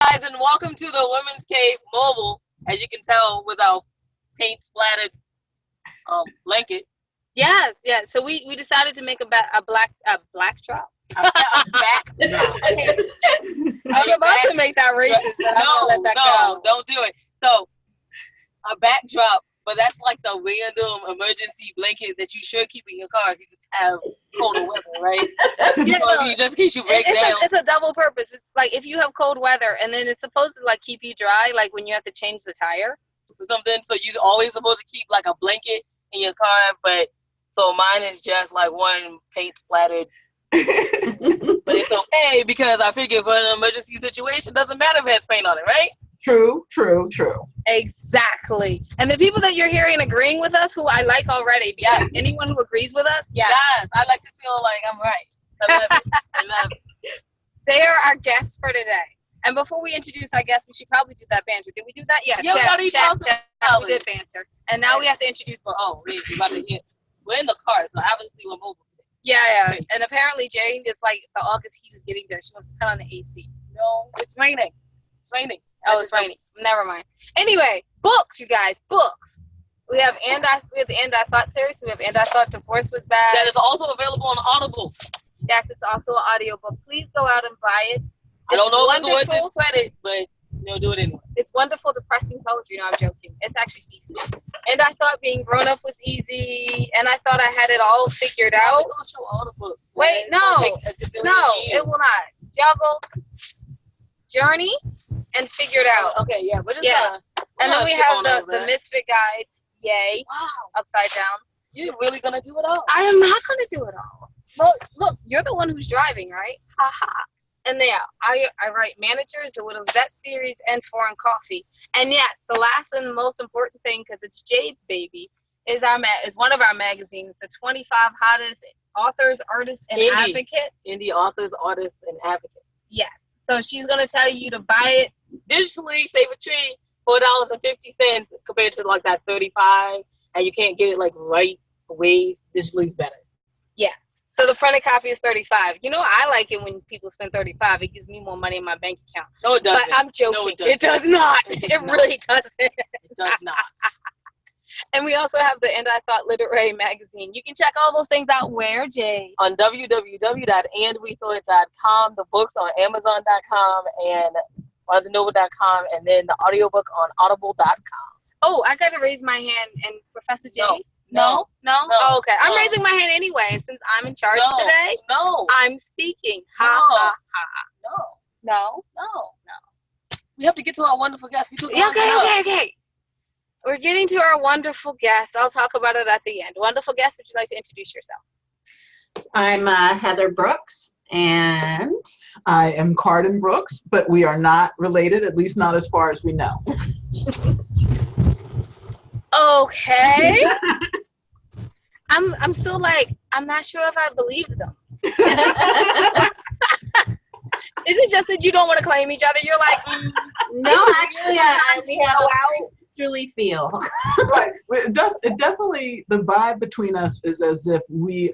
guys, and welcome to the Women's Cave Mobile. As you can tell, with our paint splattered blanket. Yes. So we decided to make a black drop. A back drop. I was about to make that racist, but I'm gonna let that go. Don't do it. So a backdrop, but that's like the random emergency blanket that you should keep in your car if you have colder weather, right? Just in case you break down. It's a double purpose. It's like if you have cold weather, and then it's supposed to like keep you dry, like when you have to change the tire or something. So you're always supposed to keep like a blanket in your car, but so mine is just like one paint splattered. But it's okay because I figure for an emergency situation, doesn't matter if it has paint on it, right? True. Exactly. And the people that you're hearing agreeing with us, who I like already, because anyone who agrees with us, yes, I like to feel like I'm right. I love it. They are our guests for today. And before we introduce our guests, we should probably do that banter. Did we do that? Yeah, we did banter. And now we have to introduce both. Oh, we're about to get. We're in the car, so obviously we're mobile. Yeah. And apparently Jane is like, the August heat is getting there. She wants to cut on the AC. No, it's raining. Oh, it's raining. Never mind. Anyway, books, you guys, books. We have the And I Thought series. We have And I Thought Divorce Was Bad. That is also available on Audible. Yes, it's also an audiobook. Please go out and buy it. I don't know if it's worth this credit, but do it anyway. It's wonderful, depressing poetry. No, I'm joking. It's actually decent. And I thought being grown up was easy, and I thought I had it all figured out. Wait, no, it will not. Juggle, journey, and figure it out. Okay, yeah, but and then we have the Misfit Guide. Yay! Wow, upside down. You're really gonna do it all? I am not gonna do it all. Well, look, you're the one who's driving, right? Ha ha. And I write Managers, the Widow's Vet series, and Foreign Coffee. And yet, the last and the most important thing, because it's Jade's baby, is one of our magazines, the 25 hottest authors, artists, and advocates. Indie authors, artists, and advocates. Yes. So she's going to tell you to buy it digitally, save a tree, $4.50 compared to like that $35, and you can't get it like right away. Digitally is better. Yeah. So the printed copy is $35. You know, I like it when people spend $35. It gives me more money in my bank account. No, it doesn't. But I'm joking. No, it does not. It really doesn't. It does not. And we also have the And I Thought Literary Magazine. You can check all those things out where, Jay? On www.andwethought.com. The books on Amazon.com and BarnesandNoble.com, and then the audiobook on Audible.com. Oh, I got to raise my hand. And Professor Jay? No. Oh, okay. I'm raising my hand anyway. And since I'm in charge today, I'm speaking. Ha. No. We have to get to our wonderful guest. Okay. We're getting to our wonderful guest. I'll talk about it at the end. Wonderful guest, would you like to introduce yourself? I'm Heather Brooks, and I am Carden Brooks, but we are not related, at least not as far as we know. Okay. I'm still like, I'm not sure if I believe them. Is it just that you don't want to claim each other? You're like, no, actually, we have a sisterly feel. Right. It definitely, the vibe between us is as if we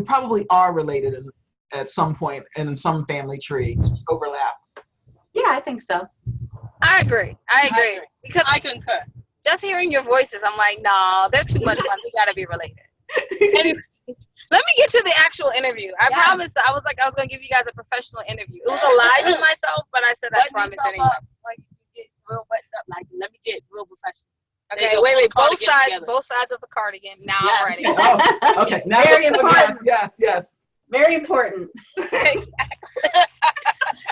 probably are related at some point in some family tree overlap. Yeah, I think so. I agree. Because I concur. Just hearing your voices, I'm like, no, they're too much fun. We gotta be related. Anyway, let me get to the actual intervio. I promised. I was going to give you guys a professional interview. It was a lie to myself, but I said I promised anyway. Like, get real buttoned up. Like, let me get real professional. Okay, wait. Both sides of the cardigan. Now I'm ready. Oh, okay. Now very important. Yes. Very important.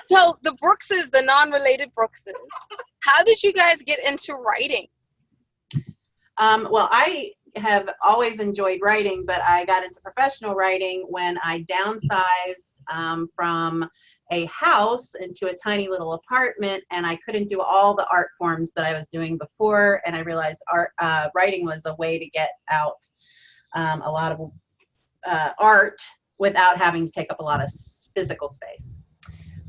So the Brookses, the non-related Brookses, how did you guys get into writing? Well, I have always enjoyed writing, but I got into professional writing when I downsized from a house into a tiny little apartment, and I couldn't do all the art forms that I was doing before, and I realized writing was a way to get out a lot of art without having to take up a lot of physical space.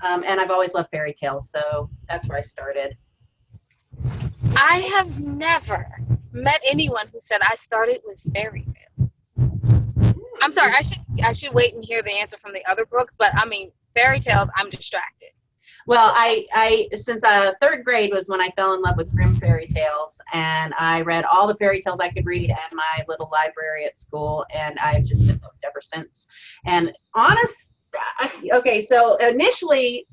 And I've always loved fairy tales, so that's where I started. I have never met anyone who said I started with fairy tales. I'm sorry, I should wait and hear the answer from the other Brooks, but I mean, fairy tales, I'm distracted. Well, I since third grade was when I fell in love with Grimm fairy tales, and I read all the fairy tales I could read at my little library at school, and I've just been hooked ever since. And okay, so initially,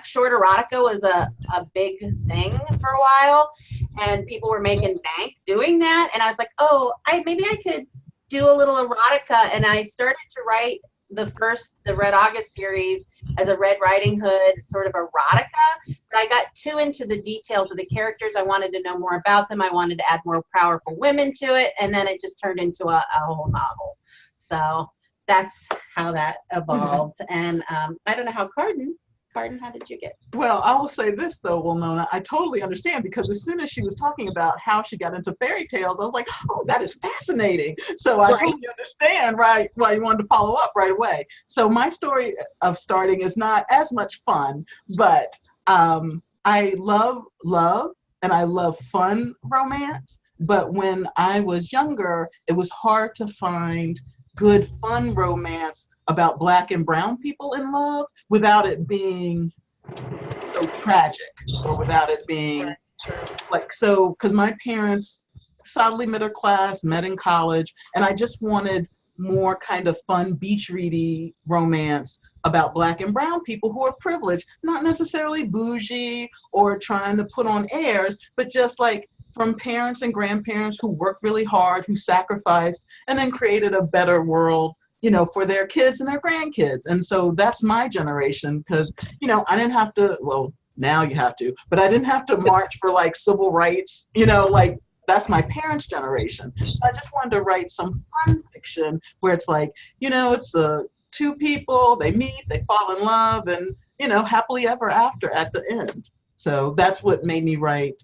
short erotica was a big thing for a while, and people were making bank doing that, and I was like, oh, maybe I could do a little erotica, and I started to write the Red August series as a Red Riding Hood sort of erotica, but I got too into the details of the characters. I wanted to know more about them. I wanted to add more powerful women to it, and then it just turned into a whole novel. So that's how that evolved. And I don't know how Carden, how did you get? Well, I will say this though, Winona, I totally understand, because as soon as she was talking about how she got into fairy tales, I was like, oh, that is fascinating. So I totally understand why you wanted to follow up right away. So my story of starting is not as much fun, but I love and I love fun romance. But when I was younger, it was hard to find good fun romance about Black and brown people in love without it being so tragic, or without it being like, so, because my parents, solidly middle class, met in college, and I just wanted more kind of fun beach ready romance about Black and brown people who are privileged, not necessarily bougie or trying to put on airs, but just like from parents and grandparents who worked really hard, who sacrificed, and then created a better world, you know, for their kids and their grandkids. And so that's my generation, because, you know, I didn't have to, well, now you have to, but I didn't have to march for like civil rights, you know, like that's my parents' generation. So I just wanted to write some fun fiction where it's like, you know, it's two people, they meet, they fall in love, and, you know, happily ever after at the end. So that's what made me write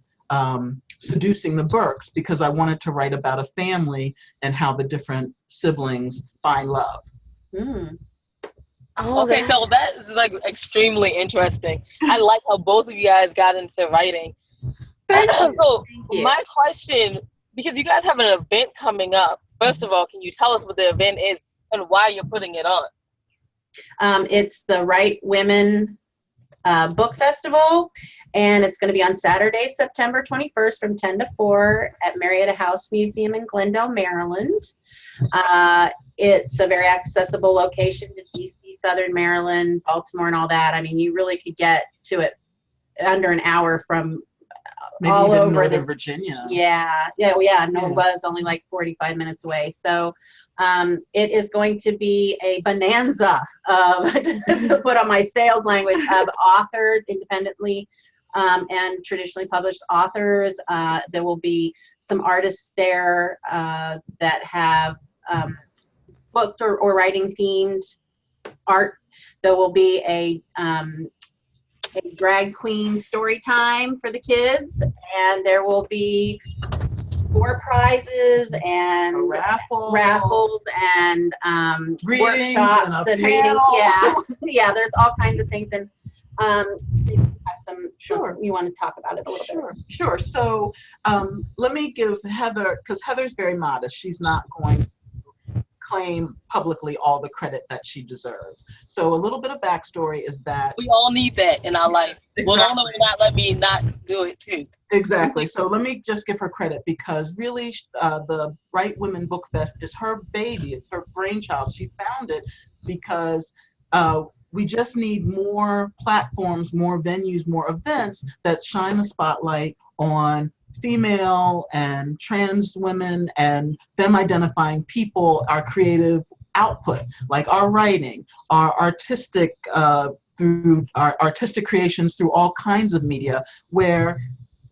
Seducing the Burkes, because I wanted to write about a family and how the different siblings find love. Okay, so that is like extremely interesting. I like how both of you guys got into writing. So my question, because you guys have an event coming up, first of all, can you tell us what the event is and why you're putting it on? It's the Right Women Book Festival, and it's going to be on Saturday, September 21st from 10 to 4 at Marietta House Museum in Glendale, Maryland. It's a very accessible location to DC, Southern Maryland, Baltimore, and all that. I mean, you really could get to it under an hour from maybe all even over Northern Virginia. Nova's only like 45 minutes away. So it is going to be a bonanza of, to put on my sales language, of authors, independently and traditionally published authors. There will be some artists there that have booked or writing themed art. There will be a drag queen story time for the kids, and there will be door prizes and raffles and workshops and meetings. Yeah, there's all kinds of things, and you want to talk about it a little bit. Sure. So let me give Heather, because Heather's very modest. She's not going to claim publicly all the credit that she deserves. So a little bit of backstory is that we all need that in our life. Exactly. Well, no, not let me not do it too. Exactly. So let me just give her credit, because really the Right Women Book Fest is her baby. It's her brainchild. She found it because we just need more platforms, more venues, more events that shine the spotlight on female and trans women and them identifying people, our creative output, like our writing, our artistic, through our artistic creations through all kinds of media, where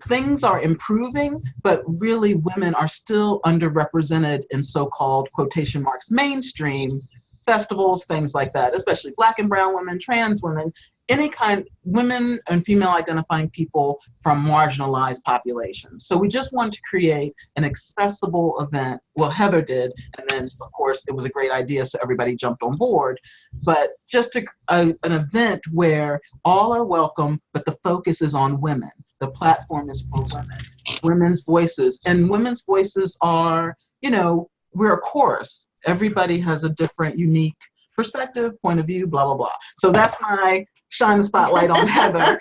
things are improving, but really women are still underrepresented in so-called quotation marks mainstream festivals, things like that, especially Black and brown women, trans women, any kind, women and female identifying people from marginalized populations. So we just wanted to create an accessible event. Well, Heather did, and then of course it was a great idea, so everybody jumped on board. But just an event where all are welcome, but the focus is on women. The platform is for women, women's voices, and women's voices are, you know, we're a chorus. Everybody has a different, unique perspective, point of view, blah, blah, blah. So that's my shine the spotlight on Heather.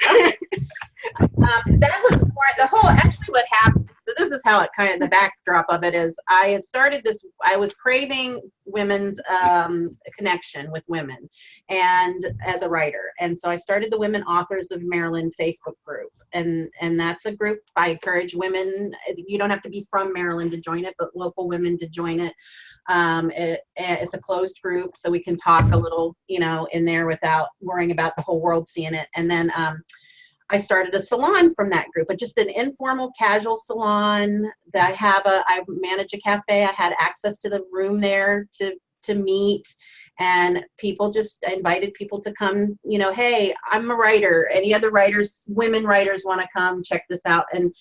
That was more actually what happened. So this is how it kind of, the backdrop of it is, I had started this, I was craving women's connection with women and as a writer. And so I started the Women Authors of Maryland Facebook group. And that's a group I encourage women, you don't have to be from Maryland to join it, but local women to join it. It's a closed group, so we can talk a little, in there without worrying about the whole world seeing it. And then I started a salon from that group, but just an informal, casual salon that I manage a cafe. I had access to the room there to meet, and I invited people to come, hey, I'm a writer. Any other writers, women writers want to come check this out? And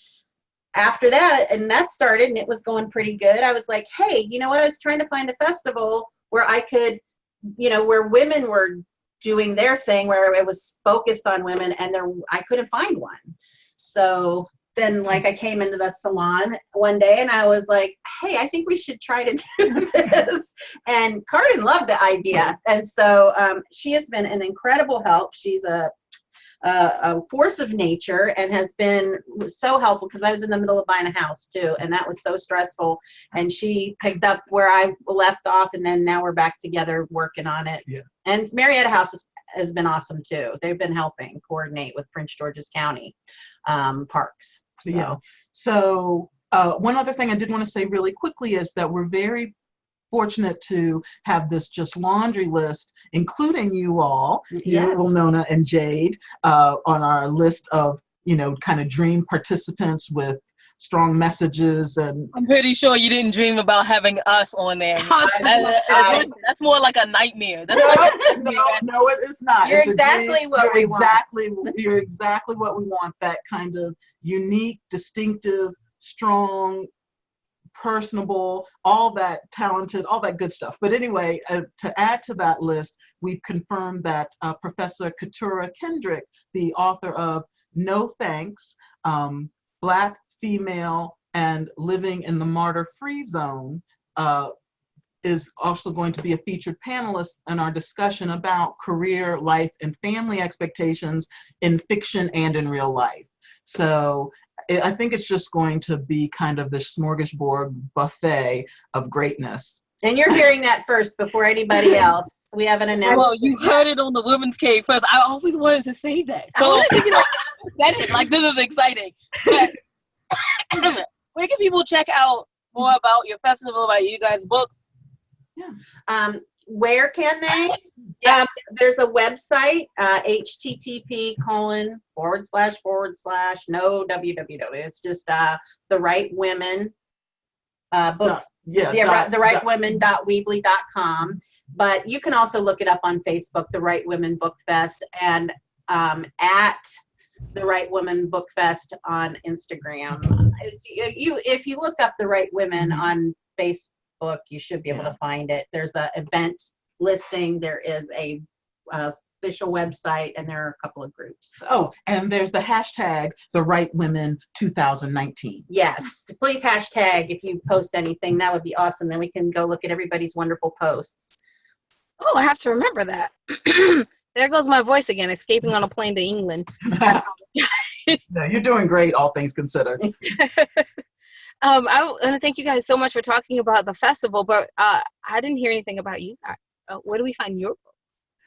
after that, and that started, and it was going pretty good. I was like, hey, you know what? I was trying to find a festival where I could, where women were doing their thing, where it was focused on women, and I couldn't find one. So then I came into the salon one day and I was like, hey, I think we should try to do this. And Cardin loved the idea. And so she has been an incredible help. She's a force of nature and has been so helpful, because I was in the middle of buying a house too, and that was so stressful, and she picked up where I left off, and then now we're back together working on it. Yeah. And Marietta House has been awesome too. They've been helping coordinate with Prince George's County parks. So. Yeah. So one other thing I did want to say really quickly is that we're very fortunate to have this just laundry list, including you all, Yes. Nona and Jade, on our list of, kind of dream participants with strong messages. And I'm pretty sure you didn't dream about having us on there. That's more like a nightmare. That's no, it is not. You're It's exactly what we want. You're exactly what we want. That kind of unique, distinctive, strong, personable, all that talented, all that good stuff. But anyway, to add to that list, we've confirmed that Professor Keturah Kendrick, the author of No Thanks, Black, Female, and Living in the Martyr-Free Zone, is also going to be a featured panelist in our discussion about career, life, and family expectations in fiction and in real life. So I think it's just going to be kind of this smorgasbord buffet of greatness. And you're hearing that first before anybody else. We haven't announced. Well, you heard it on the Women's Cave first. I always wanted to say that. So I wanted to be this is exciting. But where can people check out more about your festival, about you guys' books? Yeah. Where can they? Yes. There's a website, http:// no www. It's just the Right Women book. The rightwomen.weebly.com. But you can also look it up on Facebook, the Right Women Book Fest, and at the Right Women Book Fest on Instagram. If you look up the Right Women on Facebook, you should be able to find it. There's an event listing. There is a official website, and there are a couple of groups. Oh, and there's the hashtag The Right Women 2019. Yes, please hashtag if you post anything. That would be awesome. Then we can go look at everybody's wonderful posts. Oh, I have to remember that. There goes my voice again, escaping on a plane to England. No, you're doing great, all things considered. I want to thank you guys so much for talking about the festival, but I didn't hear anything about you guys. Where do we find your books?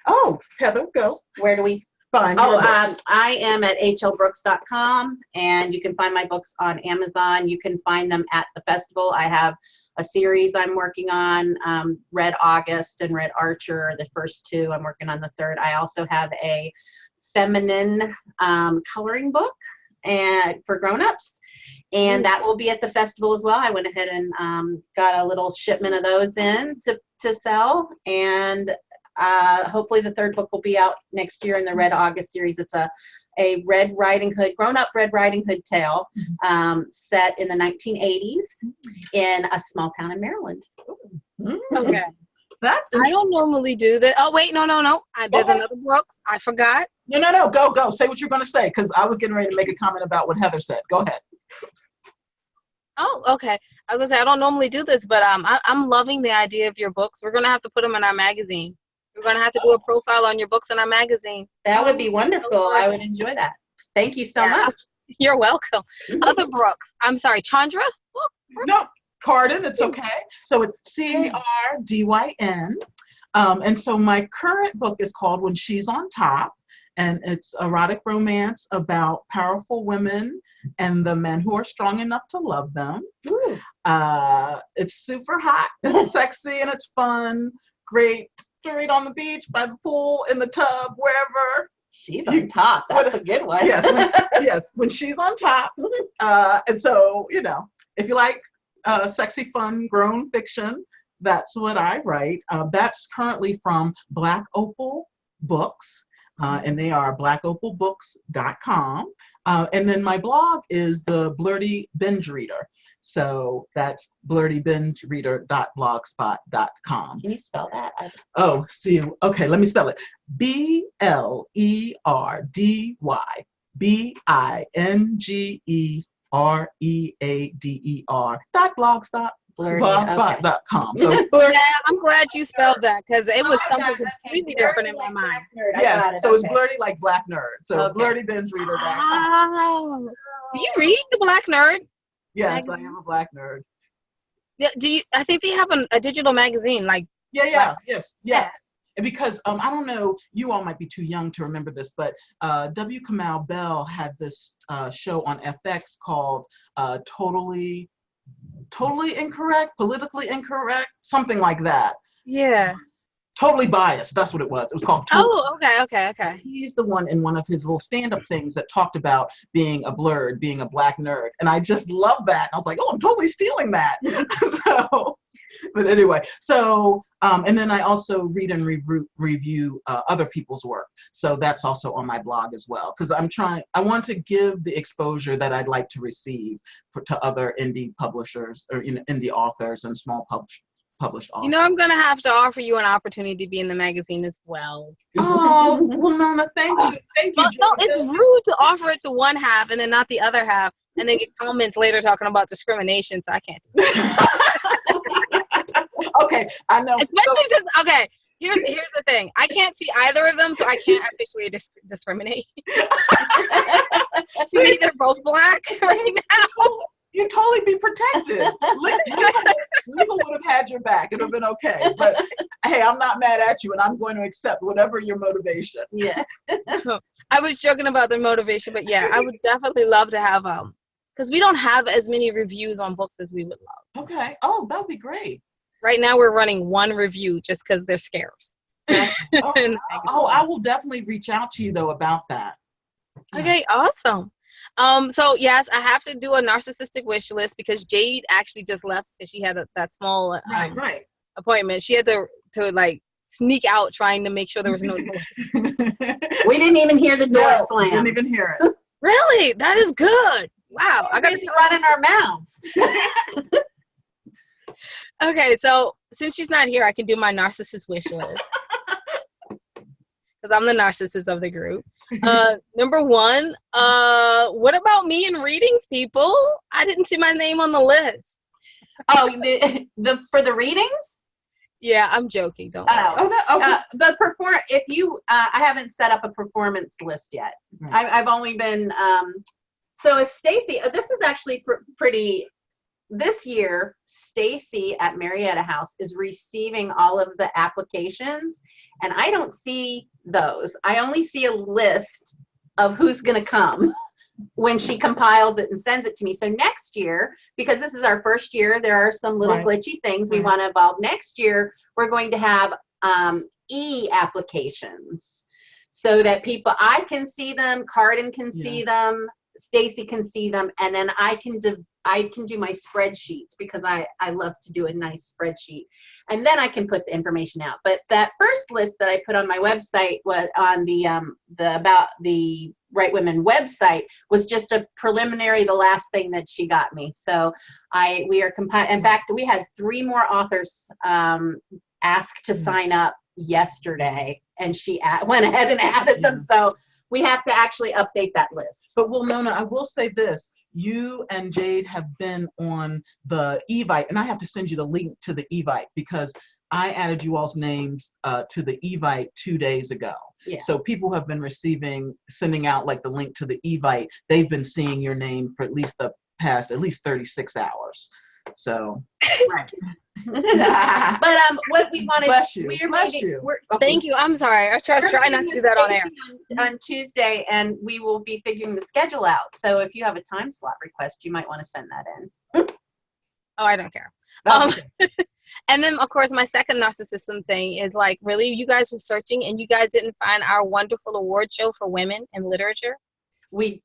Oh, Heather, go. Where do we find your books? I am at hlbrooks.com, and you can find my books on Amazon. You can find them at the festival. I have a series I'm working on, Red August and Red Archer, the first two. I'm working on the third. I also have a feminine coloring book and for grown-ups, and that will be at the festival as well. I went ahead and got a little shipment of those in to sell, and hopefully the third book will be out next year in the Red August series. It's a Red Riding Hood, grown-up Red Riding Hood tale set in the 1980s in a small town in Maryland. Okay. That's I don't normally do that. Oh, wait, no. There's another Brooks. I forgot. No. Go. Say what you're going to say, because I was getting ready to make a comment about what Heather said. Go ahead. Oh, okay. I was going to say, I don't normally do this, but I'm loving the idea of your books. We're going to have to put them in our magazine. We're going to have to do a profile on your books in our magazine. That would be wonderful. I would enjoy that. Thank you so much. You're welcome. Other Brooks. I'm sorry, Chandra? No, Cardin, it's okay. So it's Cardyn. And so my current book is called When She's on Top, and it's erotic romance about powerful women and the men who are strong enough to love them. It's super hot and sexy, and it's fun. Great to read on the beach, by the pool, in the tub, wherever. She's on top. That's a good one. Yes, when she's on top. And so, if you like sexy, fun, grown fiction, that's what I write. That's currently from Black Opal Books, and they are blackopalbooks.com. And then my blog is the Blurty Binge Reader. So that's blurtybingereader.blogspot.com. Can you spell that? Oh, see, okay, let me spell it. BLERDYBingereader.blogspot.com. So I'm glad you spelled that because it was something completely different in my mind. Yes, so it's Blurty like Black Nerd. So blurtybingereader.com. Oh, do you read the Black Nerd? Yes, I am a Black nerd. Yeah, I think they have a digital magazine, like. Yeah. And because I don't know, you all might be too young to remember this, but W. Kamau Bell had this show on FX called Totally Incorrect, Politically Incorrect, something like that. Yeah. Totally Biased. That's what it was. It was called. Okay. He's the one in one of his little stand-up things that talked about being a blurred, being a Black nerd, and I just love that. And I was like, oh, I'm totally stealing that. But anyway, so and then I also read and review other people's work. So that's also on my blog as well, because I want to give the exposure that I'd like to receive to other indie publishers or indie authors and small publishers. I'm going to have to offer you an opportunity to be in the magazine as well. Oh, well, Nona, thank you. Well, no, it's rude to offer it to one half and then not the other half, and then get comments later talking about discrimination, so I can't do that. Okay, I know. Especially because, here's the thing. I can't see either of them, so I can't officially discriminate. See, they're both Black right now. You'd totally be protected. Legal would have had your back. It would have been okay. But hey, I'm not mad at you, and I'm going to accept whatever your motivation. Yeah. I was joking about the motivation, but yeah, I would definitely love to have because we don't have as many reviews on books as we would love. Okay. Oh, that would be great. Right now, we're running one review just because they're scarce. I will definitely reach out to you though about that. Okay, awesome. So yes, I have to do a narcissistic wish list because Jade actually just left because she had that small appointment. She had to like sneak out trying to make sure there was no door. We didn't even hear the door slam. Didn't even hear it. Really? That is good. Wow. I got to run in our mouths. Okay, so since she's not here, I can do my narcissist wish list. Because I'm the narcissist of the group. Number one, what about me in readings, people? I didn't see my name on the list. Oh, for the readings? Yeah, I'm joking. Don't worry. If you, I haven't set up a performance list yet. Right. I've only been, so is Stacy, this is actually pretty, this year, Stacy at Marietta House is receiving all of the applications, and I don't see those. I only see a list of who's going to come when she compiles it and sends it to me. So next year, because this is our first year, there are some little glitchy things we want to evolve. Next year, we're going to have e-applications so that I can see them, Cardin can see them, Stacy can see them, and then I can do my spreadsheets because I love to do a nice spreadsheet, and then I can put the information out. But that first list that I put on my website was on the About the Right Women website was just a preliminary, the last thing that she got me. So we are compiling. In fact, we had 3 more authors ask to sign up yesterday, and she went ahead and added them. So we have to actually update that list. But well, Nona, I will say this. You and Jade have been on the Evite, and I have to send you the link to the Evite because I added you all's names to the Evite 2 days ago. Yeah. So people have been sending out like the link to the Evite. They've been seeing your name for at least 36 hours. So. Right. What we wanted, bless you. Thank you. I'm sorry. I try not to do that on air. On Tuesday, and we will be figuring the schedule out. So if you have a time slot request, you might want to send that in. Oh, I don't care. Okay. And then, of course, my second narcissism thing is like, really, you guys were searching and you guys didn't find our wonderful award show for women in literature? We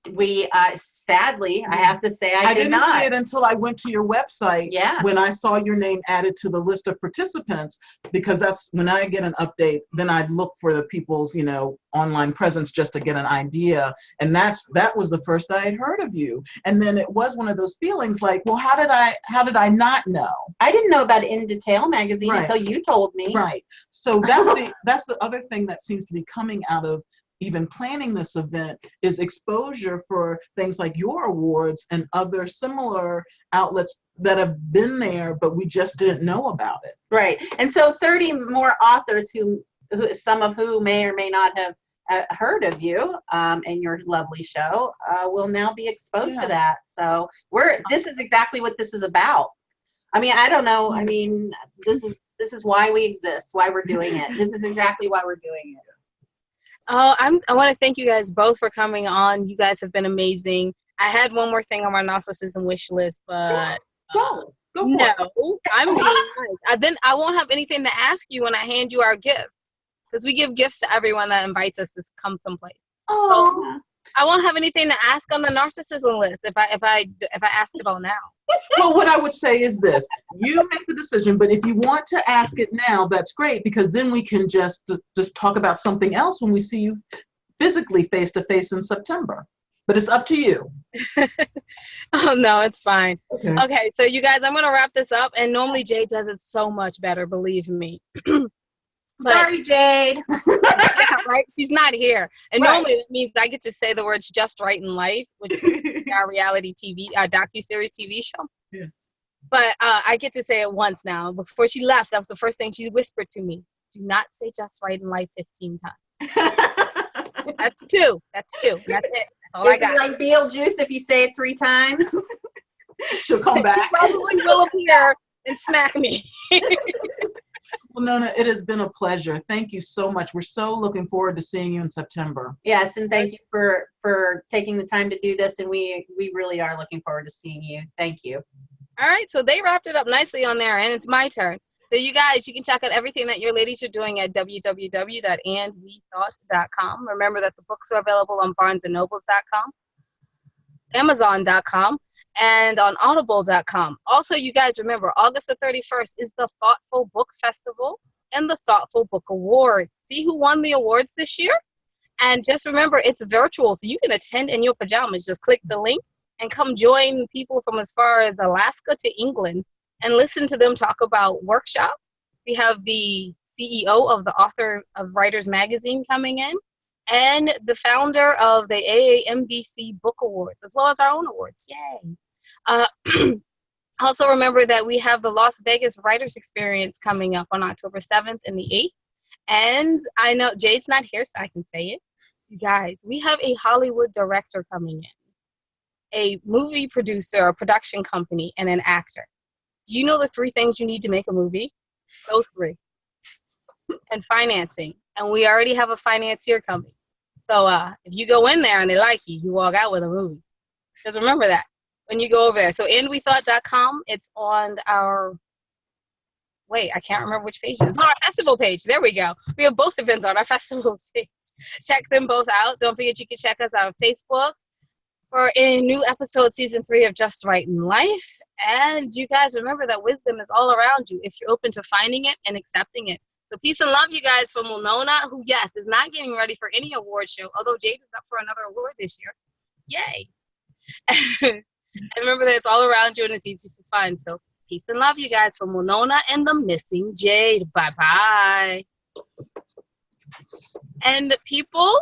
sadly, I have to say, I did didn't not see it until I went to your website. Yeah. When I saw your name added to the list of participants, because that's when I get an update, then I'd look for the people's, online presence just to get an idea. And that was the first I had heard of you. And then it was one of those feelings like, well, how did I not know? I didn't know about In Detail magazine until you told me. Right. So that's the other thing that seems to be coming out of even planning this event is exposure for things like your awards and other similar outlets that have been there, but we just didn't know about it. Right. And so 30 more authors who some of who may or may not have heard of you and your lovely show will now be exposed to that. So this is exactly what this is about. I mean, I don't know. I mean, this is why we exist, why we're doing it. This is exactly why we're doing it. Oh, I want to thank you guys both for coming on. You guys have been amazing. I had one more thing on my narcissism wish list, but Go no, I'm being nice. Then I won't have anything to ask you when I hand you our gifts, because we give gifts to everyone that invites us to come someplace. Oh, so I won't have anything to ask on the narcissism list if I ask it all now. Well, what I would say is this: you make the decision, but if you want to ask it now, that's great, because then we can just talk about something else when we see you physically face to face in September. But it's up to you. Oh no, it's fine. Okay, so you guys, I'm gonna wrap this up, and normally Jade does it so much better, believe me. Sorry, Jade. Yeah, right? She's not here. And normally that means I get to say the words "just right in life," which is our reality TV, docuseries TV show. Yeah. But I get to say it once now. Before she left, that was the first thing she whispered to me. Do not say "just right in life" 15 times. That's two. That's it. That's all I got. Like Beetlejuice, if you say it 3 times, she'll come back. She probably will appear and smack me. Well, Nona, it has been a pleasure. Thank you so much. We're so looking forward to seeing you in September. Yes, and thank you for taking the time to do this, and we really are looking forward to seeing you. Thank you. All right, so they wrapped it up nicely on there, and it's my turn. So you guys, you can check out everything that your ladies are doing at www.andwethought.com. Remember that the books are available on barnesandnobles.com, amazon.com, and on audible.com. Also, you guys remember, August the 31st is the Thoughtful Book Festival and the Thoughtful Book Awards. See who won the awards this year? And just remember, it's virtual, so you can attend in your pajamas. Just click the link and come join people from as far as Alaska to England and listen to them talk about workshops. We have the CEO of the Author of Writers Magazine coming in, and the founder of the AAMBC Book Awards, as well as our own awards. Yay. Also remember that we have the Las Vegas Writers Experience coming up on October 7th and the 8th. And I know Jade's not here, so I can say it. You guys, we have a Hollywood director coming in, a movie producer, a production company, and an actor. Do you know the 3 things you need to make a movie? Those 3. And financing. And we already have a financier coming. So if you go in there and they like you, you walk out with a movie. Just remember that when you go over there. So andwethought.com, it's on our, I can't remember which page it is. It's on our festival page. There we go. We have both events on our festivals page. Check them both out. Don't forget you can check us out on Facebook for a new episode, season 3 of Just Right in Life. And you guys remember that wisdom is all around you if you're open to finding it and accepting it. So peace and love, you guys, from Winona, who, yes, is not getting ready for any award show, although Jade is up for another award this year. Yay. And remember that it's all around you and it's easy to find. So peace and love, you guys, from Winona and the Missing Jade. Bye-bye. And people,